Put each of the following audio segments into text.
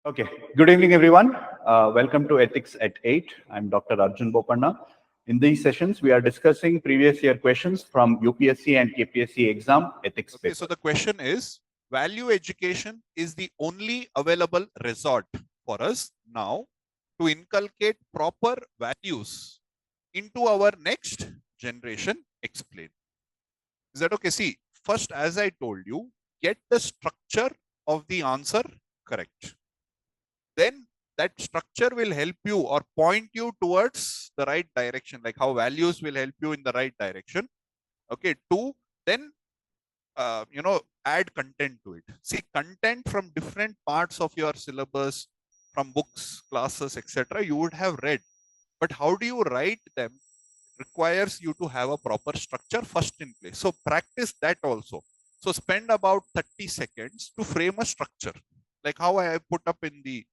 Okay, good evening, everyone. Welcome to Ethics at 8. I'm Dr. Arjun Bopanna. In these sessions, we are discussing previous year questions from UPSC and KPSC exam ethics Okay, so paper. the question is, value education is the only available resort for us now to inculcate proper values into our next generation. Explain. Is that okay? See, first, as I told you, get the structure of the answer correct. Then that structure will help you or point you towards the right direction, like how values will help you in the right direction. Okay, two, then add content to it. See, content from different parts of your syllabus, from books, classes, etc., you would have read, but how do you write them requires you to have a proper structure first in place. So practice that also. So spend about 30 seconds to frame a structure, like how I put up in the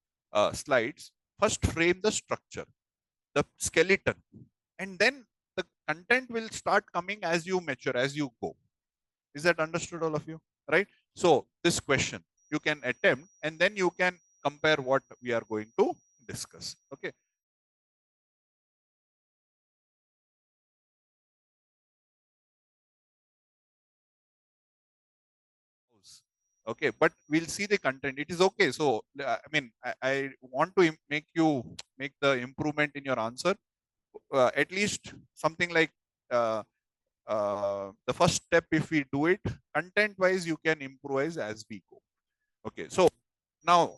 slides. First frame the structure, the skeleton, and then the content will start coming as you mature, as you go. Is that understood, all of you? Right? So this question you can attempt and then you can compare what we are going to discuss. Okay. Okay, but we'll see the content. It is okay. So I mean, I want to make the improvement in your answer. At least something like the first step, if we do it content wise, you can improvise as we go. Okay, so now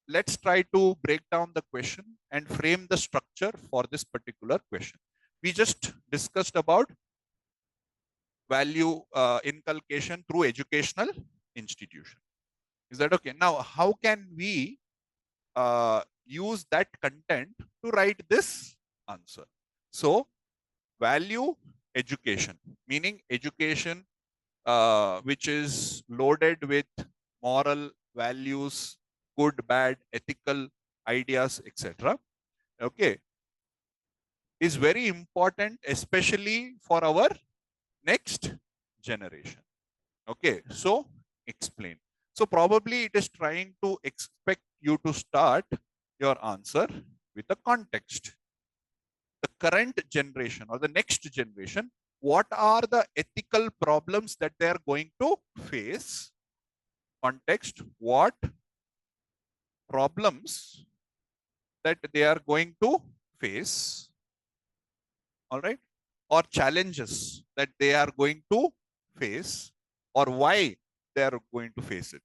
let's try to break down the question and frame the structure for this particular question. We just discussed about value inculcation through educational institution. Is that okay? Now, how can we use that content to write this answer? So, value education, meaning education which is loaded with moral values, good, bad, ethical ideas, etc. Okay, is very important, especially for our next generation. Okay, so explain. So probably it is trying to expect you to start your answer with a context. The current generation or the next generation, what are the ethical problems that they are going to face? Context, what problems that they are going to face, all right, or challenges that they are going to face, or why they are going to face it.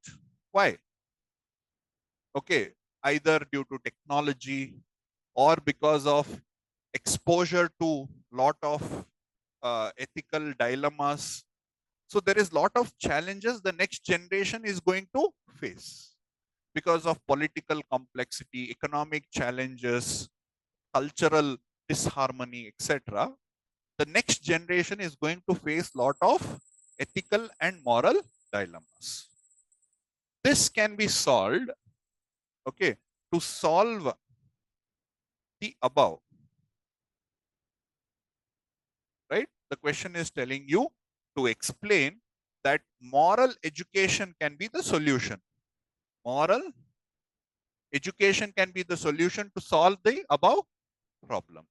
Why? Okay, either due to technology or because of exposure to lot of ethical dilemmas. So there is lot of challenges the next generation is going to face because of political complexity, economic challenges, cultural disharmony, etc. The next generation is going to face lot of ethical and moral dilemmas. This can be solved, okay, to solve the above, right? The question is telling you to explain that moral education can be the solution. Moral education can be the solution to solve the above problem.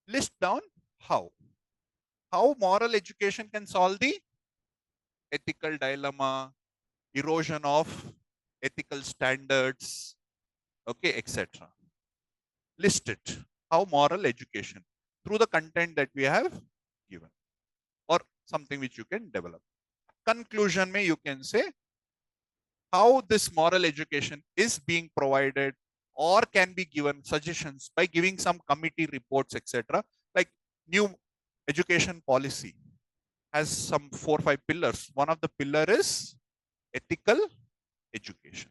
List down how. How moral education can solve the ethical dilemma, erosion of ethical standards, okay, etc. List it. How moral education through the content that we have given or something which you can develop. Conclusion may you can say how this moral education is being provided or can be given suggestions by giving some committee reports, etc. Like new education policy has some 4 or 5 pillars. One of the pillar is ethical education.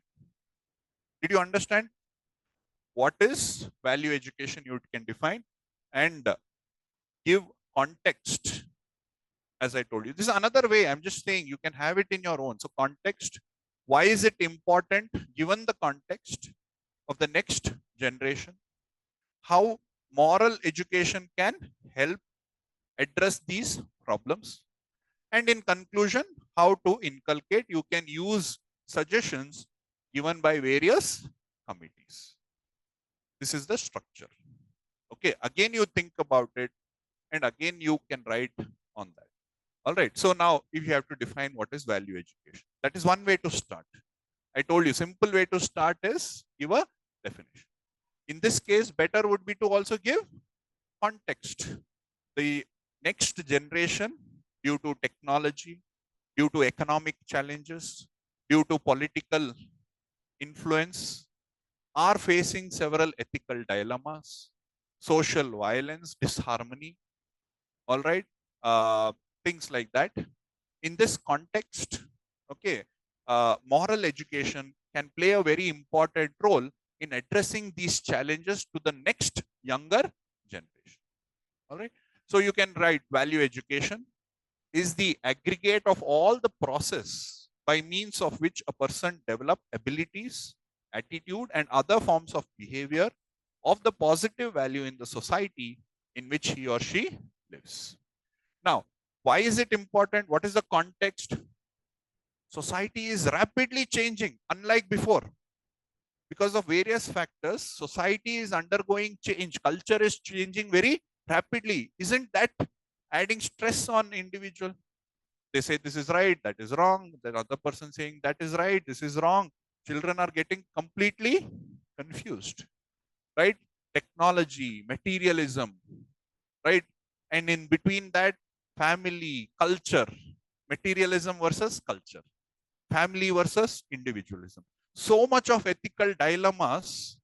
Did you understand what is value education? You can define and give context. As I told you, this is another way. I'm just saying you can have it in your own. So context, why is it important given the context of the next generation? How moral education can help address these problems? And in conclusion, how to inculcate? You can use suggestions given by various committees. This is the structure. Okay, again you think about it and again you can write on that. All right, so now if you have to define what is value education, that is one way to start. I told you simple way to start is give a definition. In this case, better would be to also give context. The next generation, due to technology, due to economic challenges, due to political influence, are facing several ethical dilemmas, social violence, disharmony, all right, things like that. In this context, okay, moral education can play a very important role in addressing these challenges to the next younger generation. All right. So you can write value education is the aggregate of all the process by means of which a person develop abilities, attitude, and other forms of behavior of the positive value in the society in which he or she lives. Now, why is it important? What is the context? Society is rapidly changing, unlike before. Because of various factors, society is undergoing change. Culture is changing very rapidly. Isn't that adding stress on individual? They say this is right, that is wrong. The other person saying that is right, this is wrong. Children are getting completely confused, right? Technology, materialism, right? And in between that, family, culture, materialism versus culture, family versus individualism. So much of ethical dilemmas,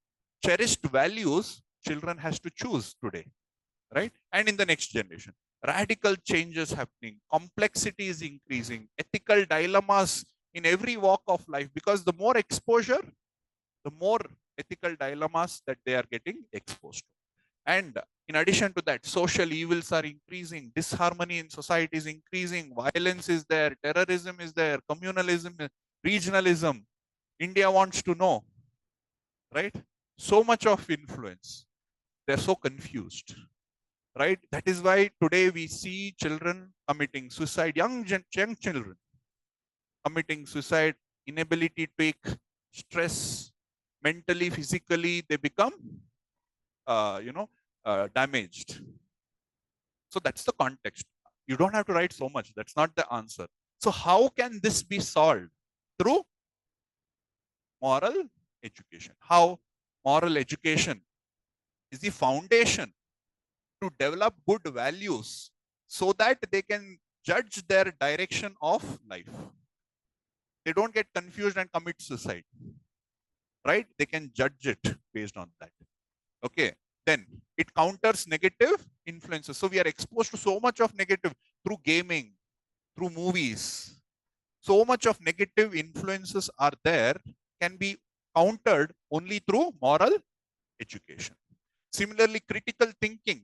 cherished values, children has to choose today, right? And in the next generation, radical changes happening, complexity is increasing, ethical dilemmas in every walk of life, because the more exposure, the more ethical dilemmas that they are getting exposed to. And in addition to that, social evils are increasing, disharmony in society is increasing, violence is there, terrorism is there, communalism, regionalism. India wants to know, right? So much of influence. They're so confused, right? That is why today we see children committing suicide, young children committing suicide, inability to take stress, mentally, physically, they become, damaged. So that's the context. You don't have to write so much. That's not the answer. So how can this be solved? Through moral education. How? Moral education is the foundation to develop good values so that they can judge their direction of life. They don't get confused and commit suicide, right? They can judge it based on that. Okay. Then it counters negative influences. So we are exposed to so much of negative through gaming, through movies. So much of negative influences are there, can be countered only through moral education. Similarly, critical thinking,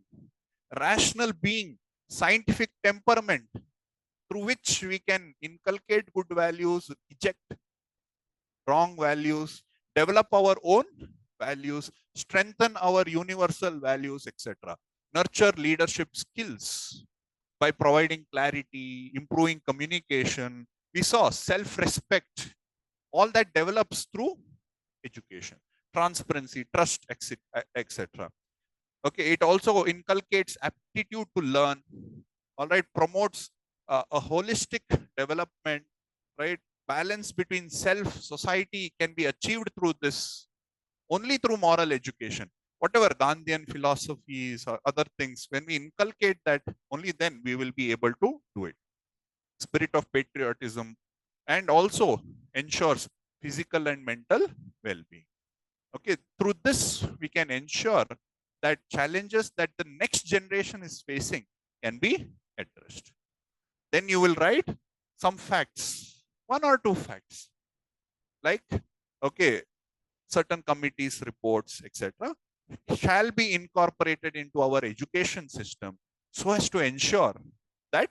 rational being, scientific temperament, through which we can inculcate good values, eject wrong values, develop our own values, strengthen our universal values, etc. Nurture leadership skills by providing clarity, improving communication. We saw self-respect. All that develops through education, transparency, trust, etc. Okay, it also inculcates aptitude to learn. All right, promotes a holistic development, right? Balance between self, society can be achieved through this, only through moral education. Whatever Gandhian philosophies or other things, when we inculcate that, only then we will be able to do it. Spirit of patriotism, and also ensures physical and mental well-being. Okay, through this, we can ensure that challenges that the next generation is facing can be addressed. Then you will write some facts, 1 or 2 facts, like, okay, certain committees, reports, etc., shall be incorporated into our education system so as to ensure that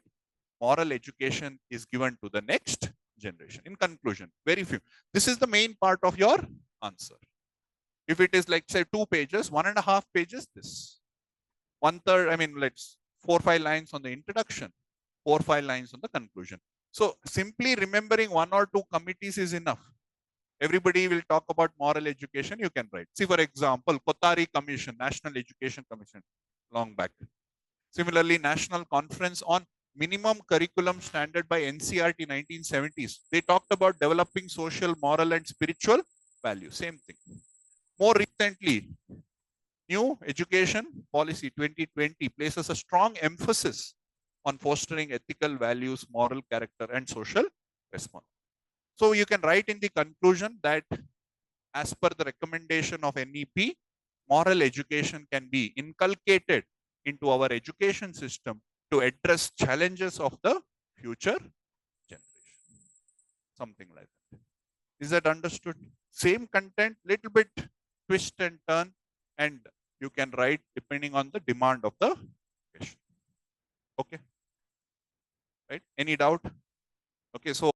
moral education is given to the next generation. In conclusion, very few. This is the main part of your answer. If it is like, say, 2 pages, 1.5 pages, this. 1/3, I mean, let's 4-5 lines on the introduction, 4-5 lines on the conclusion. So simply remembering 1 or 2 committees is enough. Everybody will talk about moral education. You can write. See, for example, Kothari Commission, National Education Commission, long back. Similarly, National Conference on Minimum Curriculum Standard by NCRT 1970s. They talked about developing social, moral, and spiritual values. Same thing. More recently, New Education Policy 2020 places a strong emphasis on fostering ethical values, moral character, and social response. So you can write in the conclusion that as per the recommendation of NEP, moral education can be inculcated into our education system to address challenges of the future generation. Something like that. Is that understood? Same content, little bit twist and turn, and you can write depending on the demand of the question. Okay. Right? Any doubt? Okay. So